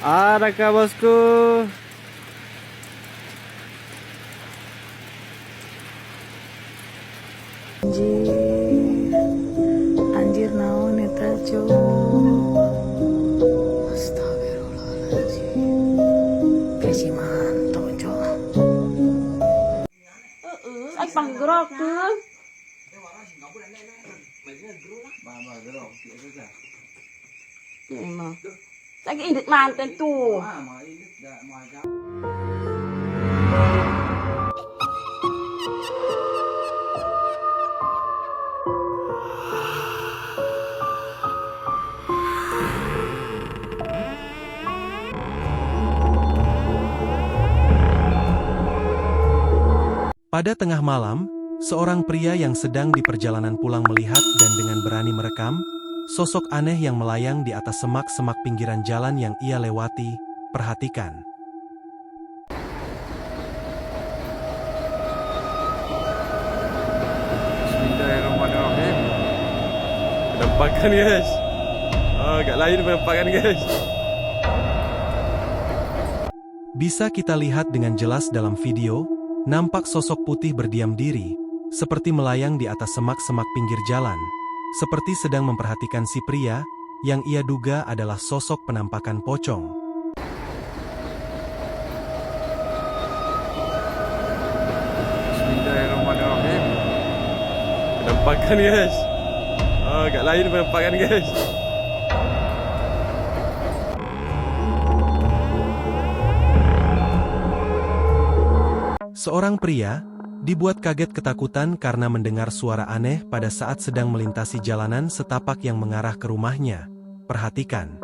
Ada kah bosku? Anjir, anjir naon eta cuk. Astagfirullahaladzim. Kayak manto cuk. Ay panggerok tuh. Emang. Lagi indit manten tuh. Pada tengah malam, seorang pria yang sedang di perjalanan pulang melihat dan dengan berani merekam, sosok aneh yang melayang di atas semak-semak pinggiran jalan yang ia lewati. Perhatikan. Bismillahirrahmanirrahim. Penampakan guys. Agak lain penampakan guys. Bisa kita lihat dengan jelas dalam video, nampak sosok putih berdiam diri, seperti melayang di atas semak-semak pinggir jalan, seperti sedang memperhatikan si pria, yang ia duga adalah sosok penampakan pocong. Bismillahirrahmanirrahim. Penampakan guys. Agak lain penampakan guys. Seorang pria dibuat kaget ketakutan karena mendengar suara aneh pada saat sedang melintasi jalanan setapak yang mengarah ke rumahnya. Perhatikan.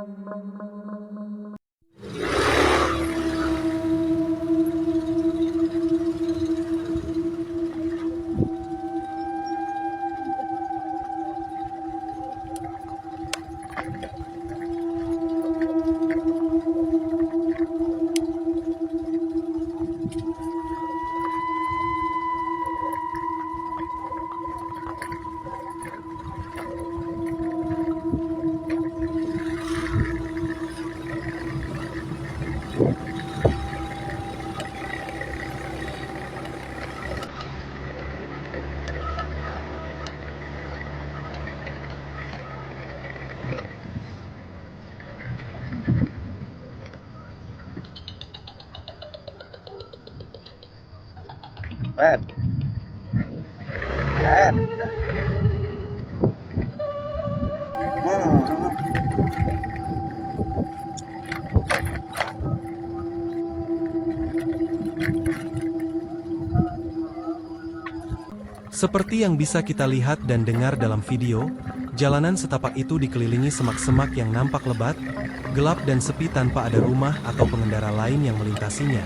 Seperti yang bisa kita lihat dan dengar dalam video, jalanan setapak itu dikelilingi semak-semak yang nampak lebat, gelap dan sepi tanpa ada rumah atau pengendara lain yang melintasinya.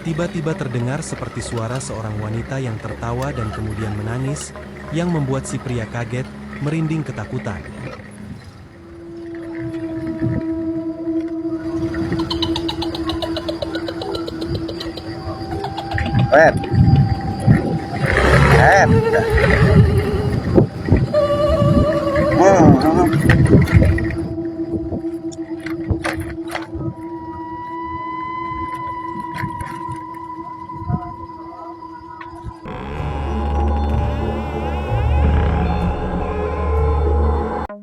Tiba-tiba terdengar seperti suara seorang wanita yang tertawa dan kemudian menangis, yang membuat si pria kaget, merinding ketakutan.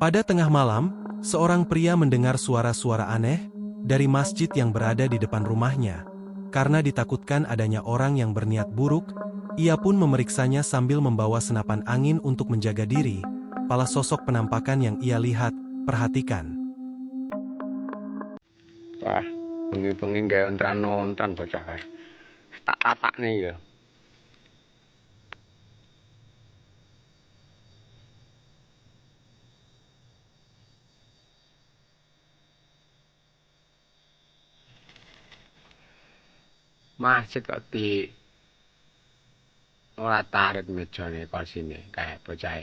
Pada tengah malam, seorang pria mendengar suara-suara aneh dari masjid yang berada di depan rumahnya. Karena ditakutkan adanya orang yang berniat buruk, ia pun memeriksanya sambil membawa senapan angin untuk menjaga diri. Pala sosok penampakan yang ia lihat, perhatikan. Wah, bengi-bengi gak ontran-ontran bocah kae. Tak nih ya. Masjid kok di ora tarik mejane kursine kayak bocah.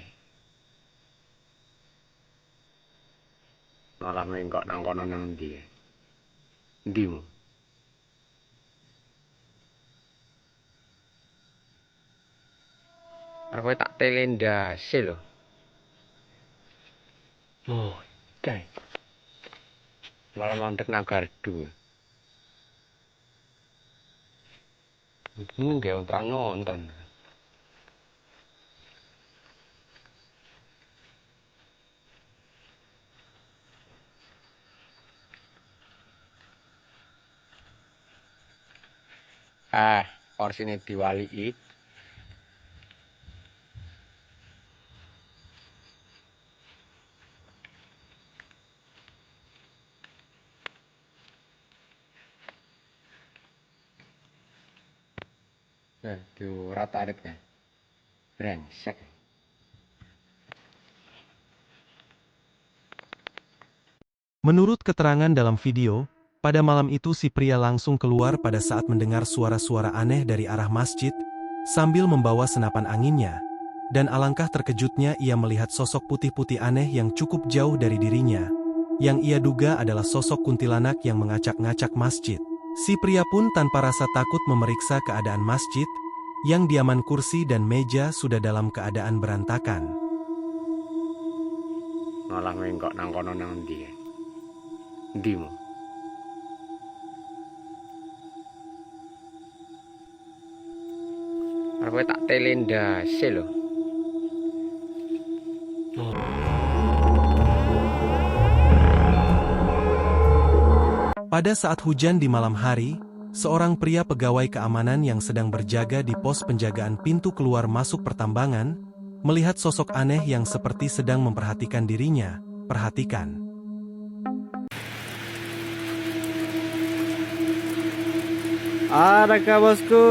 Malah mengkok nang kono nang ndi. Ndimu. Aku tak telendase lho. Oh, kae. Malah mandek nang gardu. Kayak ontran nonton. Porsi ini diwali. Tuh rata adiknya. Brengsek. Menurut keterangan dalam video, pada malam itu si pria langsung keluar pada saat mendengar suara-suara aneh dari arah masjid, sambil membawa senapan anginnya. Dan alangkah terkejutnya ia melihat sosok putih-putih aneh yang cukup jauh dari dirinya. Yang ia duga adalah sosok kuntilanak yang mengacak-ngacak masjid. Si pria pun tanpa rasa takut memeriksa keadaan masjid, yang diaman kursi dan meja sudah dalam keadaan berantakan. Malah mengkok nang kono nang ndi. Ndi mo? Aku tak telendase lho. Pada saat hujan di malam hari, seorang pria pegawai keamanan yang sedang berjaga di pos penjagaan pintu keluar masuk pertambangan, melihat sosok aneh yang seperti sedang memperhatikan dirinya. Perhatikan. Ada kah bosku?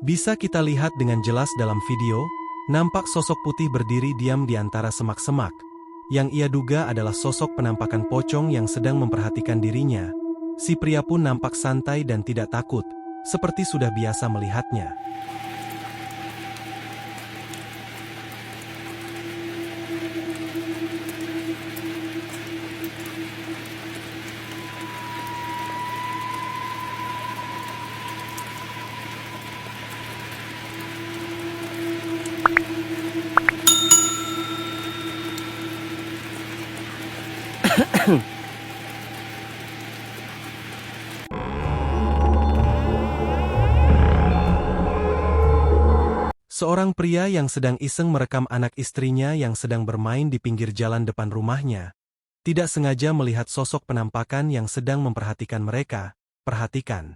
Bisa kita lihat dengan jelas dalam video, nampak sosok putih berdiri diam di antara semak-semak, yang ia duga adalah sosok penampakan pocong yang sedang memperhatikan dirinya. Si pria pun nampak santai dan tidak takut, seperti sudah biasa melihatnya. Seorang pria yang sedang iseng merekam anak istrinya yang sedang bermain di pinggir jalan depan rumahnya, tidak sengaja melihat sosok penampakan yang sedang memperhatikan mereka. Perhatikan.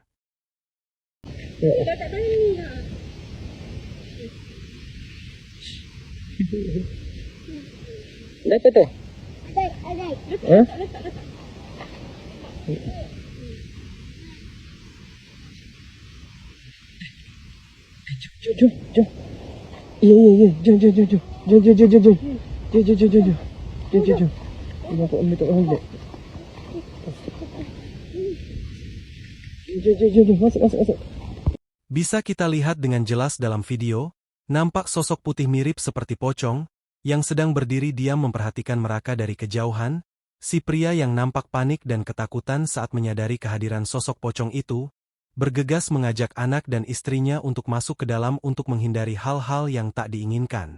Bisa kita lihat dengan jelas dalam video, nampak sosok putih mirip seperti pocong, yang sedang berdiri diam memperhatikan mereka dari kejauhan. Si pria yang nampak panik dan ketakutan saat menyadari kehadiran sosok pocong itu, bergegas mengajak anak dan istrinya untuk masuk ke dalam untuk menghindari hal-hal yang tak diinginkan.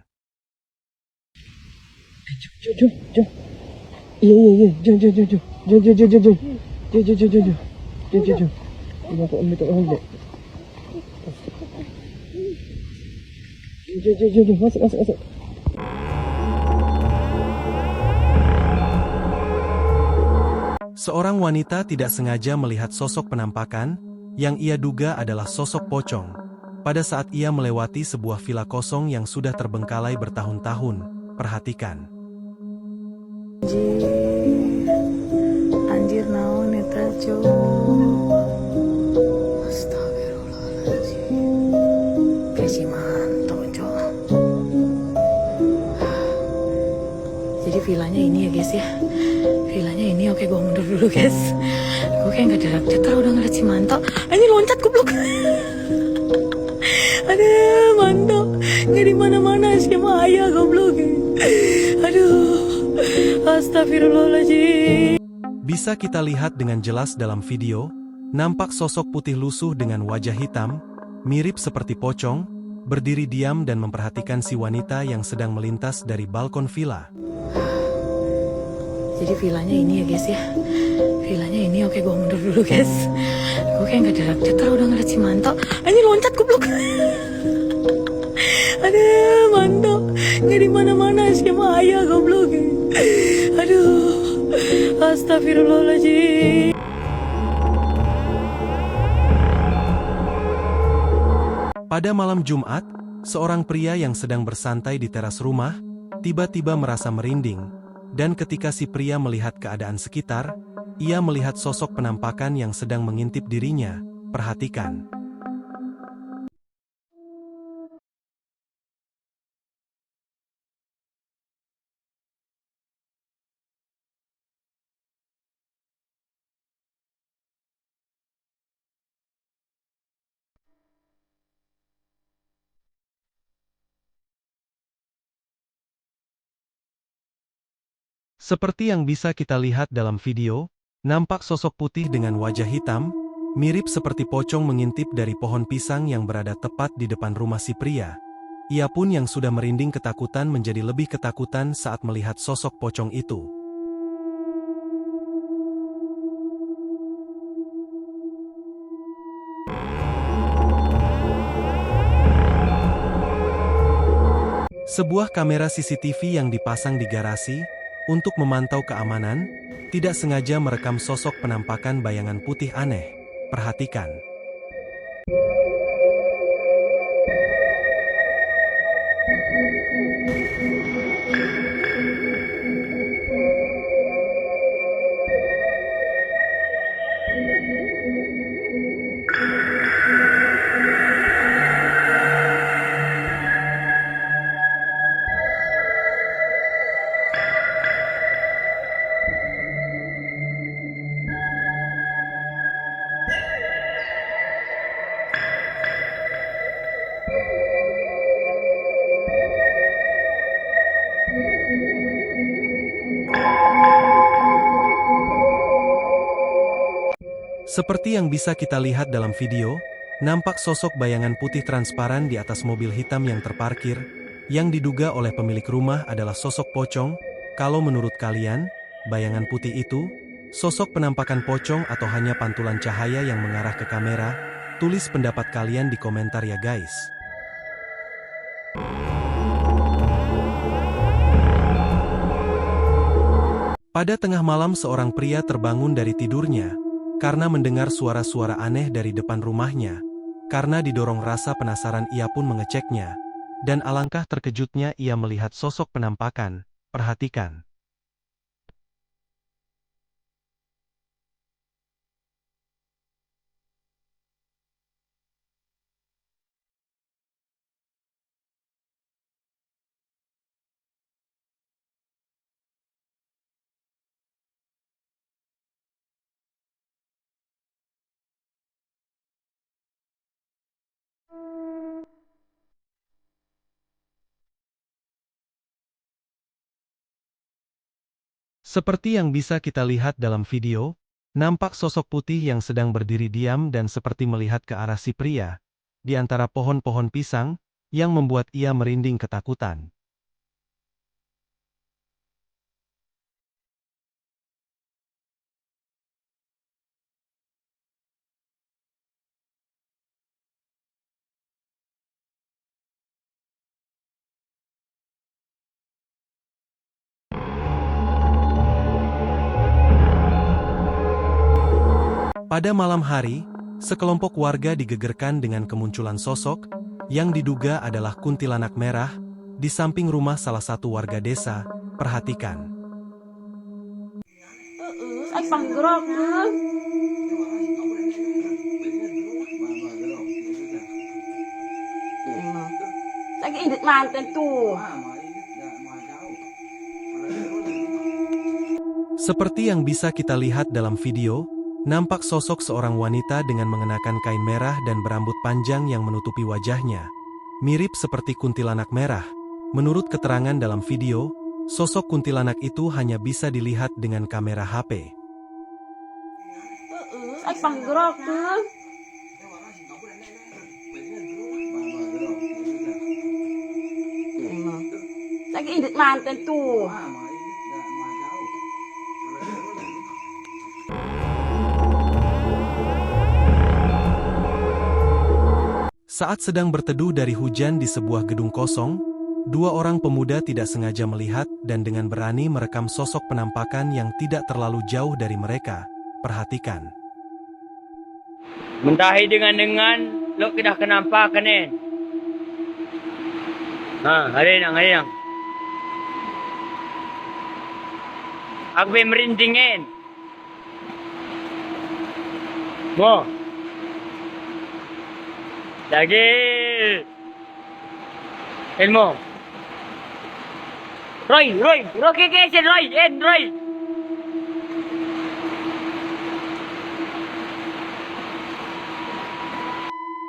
Seorang wanita tidak sengaja melihat sosok penampakan, yang ia duga adalah sosok pocong, pada saat ia melewati sebuah villa kosong yang sudah terbengkalai bertahun-tahun. Perhatikan. Anjir naon eta cuk. Astagfirullahaladzim. Kayak si manto cuk. Jadi villanya ini ya guys ya. Villanya ini, oke gue mundur dulu guys. Gue kayak gak derak-derak udah ngeliat si Manto. Ini loncat goblok. Aduh Manto, gak di mana-mana sih sama ayah goblok. Aduh, astagfirullahaladzim. Bisa kita lihat dengan jelas dalam video, nampak sosok putih lusuh dengan wajah hitam, mirip seperti pocong, berdiri diam dan memperhatikan si wanita yang sedang melintas dari balkon villa. Jadi villanya ini ya guys ya. Villanya ini, oke gue mundur dulu guys. Gue kayak gak derak-derak udah ngeliat si Manto. Ini loncat goblok. Aduh Manto, gak di mana-mana sih sama ayah goblok. Aduh, astagfirullahaladzim. Pada malam Jumat, seorang pria yang sedang bersantai di teras rumah, tiba-tiba merasa merinding, dan ketika si pria melihat keadaan sekitar, ia melihat sosok penampakan yang sedang mengintip dirinya. Perhatikan. Seperti yang bisa kita lihat dalam video, nampak sosok putih dengan wajah hitam, mirip seperti pocong mengintip dari pohon pisang yang berada tepat di depan rumah si pria. Ia pun yang sudah merinding ketakutan menjadi lebih ketakutan saat melihat sosok pocong itu. Sebuah kamera CCTV yang dipasang di garasi, untuk memantau keamanan, tidak sengaja merekam sosok penampakan bayangan putih aneh. Perhatikan. Seperti yang bisa kita lihat dalam video, nampak sosok bayangan putih transparan di atas mobil hitam yang terparkir, yang diduga oleh pemilik rumah adalah sosok pocong. Kalau menurut kalian, bayangan putih itu, sosok penampakan pocong atau hanya pantulan cahaya yang mengarah ke kamera? Tulis pendapat kalian di komentar ya guys. Pada tengah malam seorang pria terbangun dari tidurnya, karena mendengar suara-suara aneh dari depan rumahnya. Karena didorong rasa penasaran ia pun mengeceknya. Dan alangkah terkejutnya ia melihat sosok penampakan. Perhatikan. Seperti yang bisa kita lihat dalam video, nampak sosok putih yang sedang berdiri diam dan seperti melihat ke arah si pria, di antara pohon-pohon pisang, yang membuat ia merinding ketakutan. Pada malam hari, sekelompok warga digegerkan dengan kemunculan sosok, yang diduga adalah kuntilanak merah, di samping rumah salah satu warga desa. Perhatikan. Anh bằng grok nữa. Lagi indik mantan tuh. Seperti yang bisa kita lihat dalam video, nampak sosok seorang wanita dengan mengenakan kain merah dan berambut panjang yang menutupi wajahnya. Mirip seperti kuntilanak merah. Menurut keterangan dalam video, sosok kuntilanak itu hanya bisa dilihat dengan kamera HP. Ay panggerak tuh. Lagi indit manten tuh. Saat sedang berteduh dari hujan di sebuah gedung kosong, dua orang pemuda tidak sengaja melihat dan dengan berani merekam sosok penampakan yang tidak terlalu jauh dari mereka. Perhatikan. Mentahi dengan lo kita kenampakan eh. Hari yang. Aku merindingin. Mo. Lagi. Ilmu. Roy, kekesin Roy.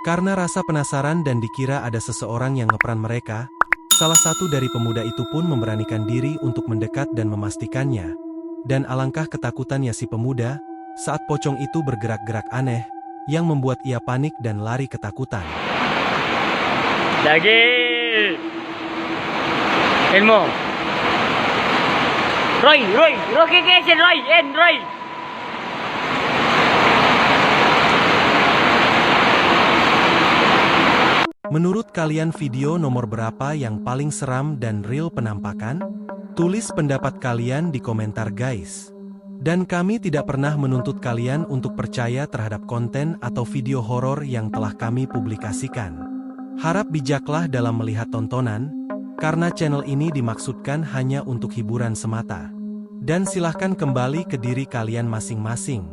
Karena rasa penasaran dan dikira ada seseorang yang ngeperan mereka, salah satu dari pemuda itu pun memberanikan diri untuk mendekat dan memastikannya. Dan alangkah ketakutannya si pemuda, saat pocong itu bergerak-gerak aneh, yang membuat ia panik dan lari ketakutan. Lagi. Ilmu. Roy, kekesin Roy. Menurut kalian video nomor berapa yang paling seram dan real penampakan? Tulis pendapat kalian di komentar guys. Dan kami tidak pernah menuntut kalian untuk percaya terhadap konten atau video horor yang telah kami publikasikan. Harap bijaklah dalam melihat tontonan, karena channel ini dimaksudkan hanya untuk hiburan semata. Dan silahkan kembali ke diri kalian masing-masing.